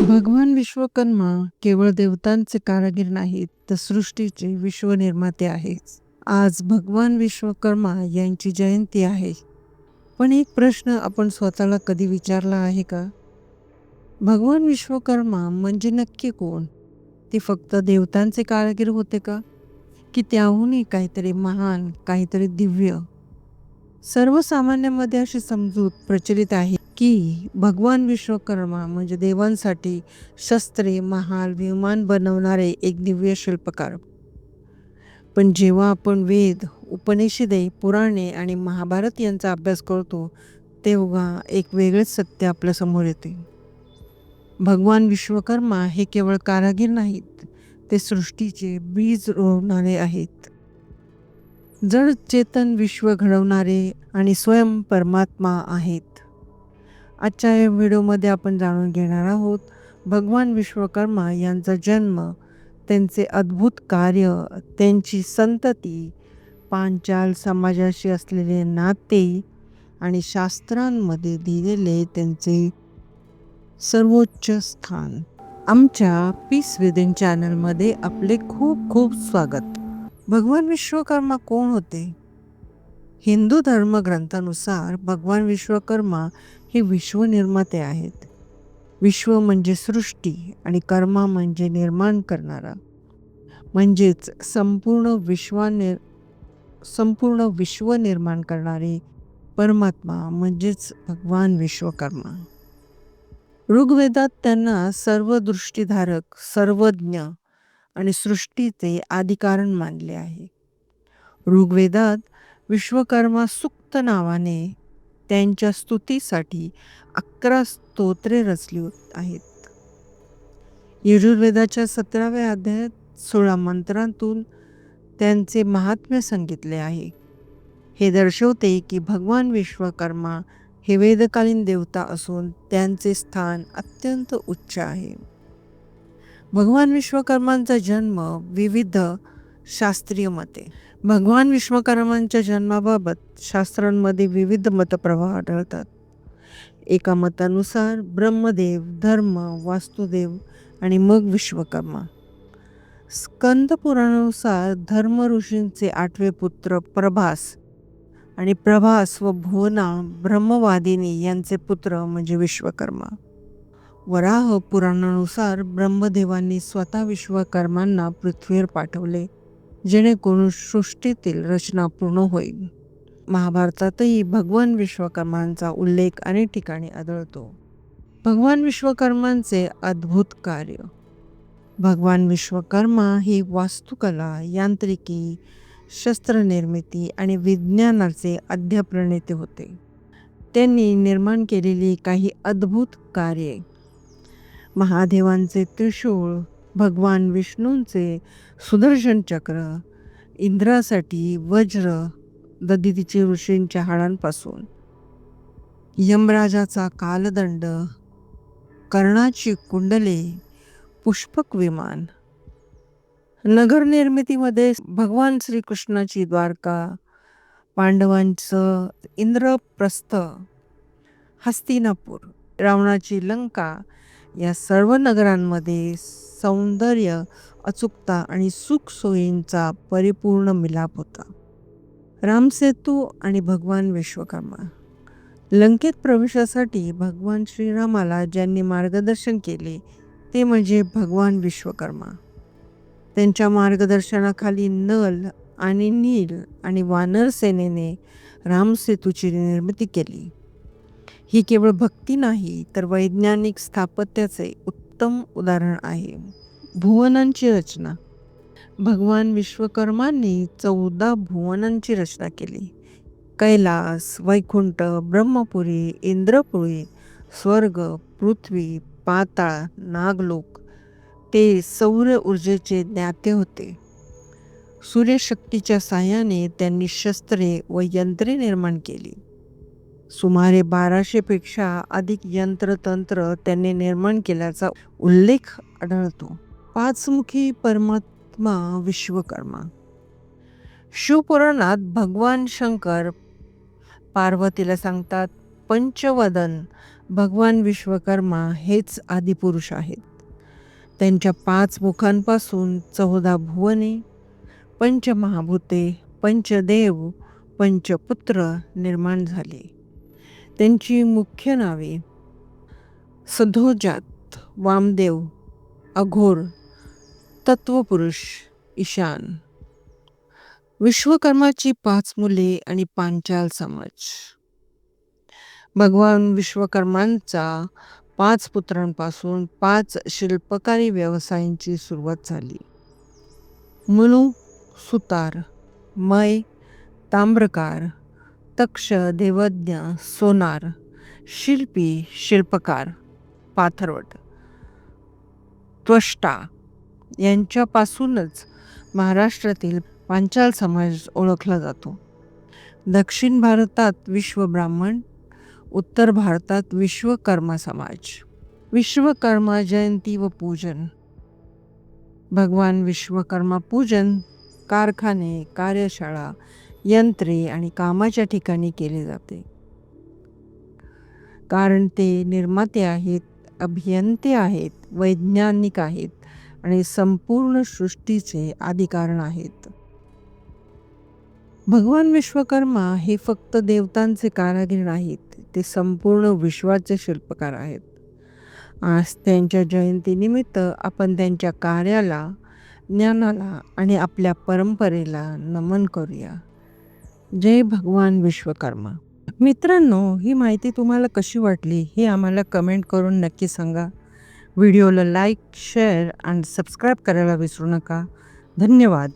भगवान विश्वकर्मा केवळ देवतांचे कारागीर नाहीत, तर सृष्टीचे विश्वनिर्माते आहेत. आज भगवान विश्वकर्मा यांची जयंती आहे. पण एक प्रश्न आपण स्वतःला कधी विचारला आहे का? भगवान विश्वकर्मा म्हणजे नक्की कोण? ते फक्त देवतांचे कारागीर होते का? की त्याहूनही काहीतरी महान, काहीतरी दिव्य? सर्वसामान्यांमध्ये अशी समजूत प्रचलित आहे की भगवान विश्वकर्मा म्हणजे देवांसाठी शस्त्रे, महाल, विमान बनवणारे एक दिव्य शिल्पकार. पण जेव्हा आपण वेद, उपनिषदे, पुराणे आणि महाभारत यांचा अभ्यास करतो, तेव्हा एक वेगळेच सत्य आपल्या समोर येते. भगवान विश्वकर्मा हे केवळ कारागीर नाहीत, ते सृष्टीचे बीज रोवणारे आहेत. जड चेतन विश्व घडवणारे आणि स्वयं परमात्मा आहेत. आजच्या या व्हिडिओमध्ये आपण जाणून घेणार आहोत भगवान विश्वकर्मा यांचा जन्म, त्यांचे अद्भुत कार्य, त्यांची संतती, पांचाल समाजाशी असलेले नाते आणि शास्त्रांमध्ये दिलेले त्यांचे सर्वोच्च स्थान. आमच्या पीस विदिन चॅनलमध्ये आपले खूप खूप स्वागत. भगवान विश्वकर्मा कोण होते? हिंदू धर्मग्रंथानुसार भगवान विश्वकर्मा हे विश्वनिर्माते आहेत. विश्व म्हणजे सृष्टी आणि कर्मा म्हणजे निर्माण करणारा, म्हणजेच संपूर्ण विश्व निर्माण करणारे परमात्मा म्हणजेच भगवान विश्वकर्मा. ऋग्वेदात त्यांना सर्वदृष्टीधारक, सर्वज्ञ आणि सृष्टीचे आदिकारण मानले आहे. ऋग्वेदात विश्वकर्मा सूक्त नावाने त्यांच्या स्तुतीसाठी 11 स्तोत्रे रचली आहेत. यजुर्वेदाच्या 17व्या अध्यायात 16 मंत्रांतून त्यांचे महात्म्य सांगितले आहे. हे दर्शवते की भगवान विश्वकर्मा हे वेदकालीन देवता असून त्यांचे स्थान अत्यंत उच्च आहे. भगवान विश्वकर्मांचा जन्म विविध शास्त्रीय मते. भगवान विश्वकर्मांच्या जन्माबाबत शास्त्रांमध्ये विविध मतप्रवाह आढळतात. एका मतानुसार ब्रह्मदेव, धर्म, वास्तुदेव आणि मग विश्वकर्मा. स्कंद पुराणानुसार धर्म ऋषींचे 8वे पुत्र प्रभास आणि प्रभास व भुवना ब्रह्मवादिनी यांचे पुत्र म्हणजे विश्वकर्मा. वराह पुराणानुसार ब्रह्मदेवांनी स्वतः विश्वकर्मांना पृथ्वीवर पाठवले, जेणेकरून सृष्टीतील रचना पूर्ण होईल. महाभारतातही भगवान विश्वकर्मांचा उल्लेख अनेक ठिकाणी आढळतो. भगवान विश्वकर्मांचे अद्भुत कार्य. भगवान विश्वकर्मा ही वास्तुकला, यांत्रिकी, शस्त्रनिर्मिती आणि विज्ञानाचे अद्यप्रणेते होते. त्यांनी निर्माण केलेली काही अद्भुत कार्ये: महादेवांचे त्रिशूळ, भगवान विष्णूंचे सुदर्शन चक्र, इंद्रासाठी वज्र, ददितीचे ऋषींच्या हाडांपासून, यमराजाचा कालदंड, कर्णाची कुंडले, पुष्पक विमान. नगर निर्मितीमध्ये भगवान श्रीकृष्णाची द्वारका, पांडवांचं इंद्रप्रस्थ, हस्तिनापूर, रावणाची लंका या सर्व नगरांमध्ये सौंदर्य, अचूकता आणि सुखसोयींचा परिपूर्ण मिलाप होता. रामसेतू आणि भगवान विश्वकर्मा. लंकेत प्रवेशासाठी भगवान श्रीरामाला ज्यांनी मार्गदर्शन केले ते म्हणजे भगवान विश्वकर्मा. त्यांच्या मार्गदर्शनाखाली नल आणि नील आणि वानर सेनेने रामसेतूची निर्मिती केली. ही केवळ भक्ती नाही, तर वैज्ञानिक स्थापत्याचे उत्तम उदाहरण आहे. भुवनांची रचना. भगवान विश्वकर्मांनी 14 भुवनांची रचना केली. कैलास, वैकुंठ, ब्रह्मपुरी, इंद्रपुरी, स्वर्ग, पृथ्वी, पाताळ, नागलोक. ते सौर ऊर्जेचे ज्ञाते होते. सूर्यशक्तीच्या साहाय्याने त्यांनी शस्त्रे व यंत्रे निर्माण केली. सुमारे 1200 पेक्षा अधिक यंत्रतंत्र त्यांनी निर्माण केल्याचा उल्लेख आढळतो. पाचमुखी परमात्मा विश्वकर्मा. शिवपुराणात भगवान शंकर पार्वतीला सांगतात, पंचवदन भगवान विश्वकर्मा हेच आदिपुरुष आहेत. त्यांच्या 5 मुखांपासून 14 भुवने, पंचमहाभूते, पंचदेव, पंचपुत्र निर्माण झाले. त्यांची मुख्य नावे सधोजात, वामदेव, अघोर, तत्वपुरुष, ईशान. विश्वकर्माची 5 मुले आणि पांचाल समाज. भगवान विश्वकर्मांचा 5 पुत्रांपासून 5 शिल्पकारी व्यवसायांची सुरुवात झाली. मनु, सुतार, मय, ताम्रकार, तक्ष, देवज्ञ, सोनार, शिल्पी, शिल्पकार, पाथरवट, त्वष्टा यांच्यापासूनच महाराष्ट्रातील पांचाल समाज ओळखला जातो. दक्षिण भारतात विश्वब्राह्मण, उत्तर भारतात विश्वकर्मा समाज. विश्वकर्मा जयंती व पूजन. भगवान विश्वकर्मा पूजन कारखाने, कार्यशाळा, यंत्रे आणि कामाच्या ठिकाणी केले जाते. कारण ते निर्माते आहेत, अभियंते आहेत, वैज्ञानिक आहेत आणि संपूर्ण सृष्टीचे आदिकारण आहेत. भगवान विश्वकर्मा हे फक्त देवतांचे कारागीर नाहीत, ते संपूर्ण विश्वाचे शिल्पकार आहेत. आज त्यांच्या जयंतीनिमित्त आपण त्यांच्या कार्याला, ज्ञानाला आणि आपल्या परंपरेला नमन करूया. जय भगवान विश्वकर्मा. मित्रांनो, ही माहिती तुम्हाला कशी वाटली हे आम्हाला कमेंट करून नक्की सांगा. व्हिडिओला लाईक, शेअर आणि सबस्क्राईब करायला विसरू नका. धन्यवाद.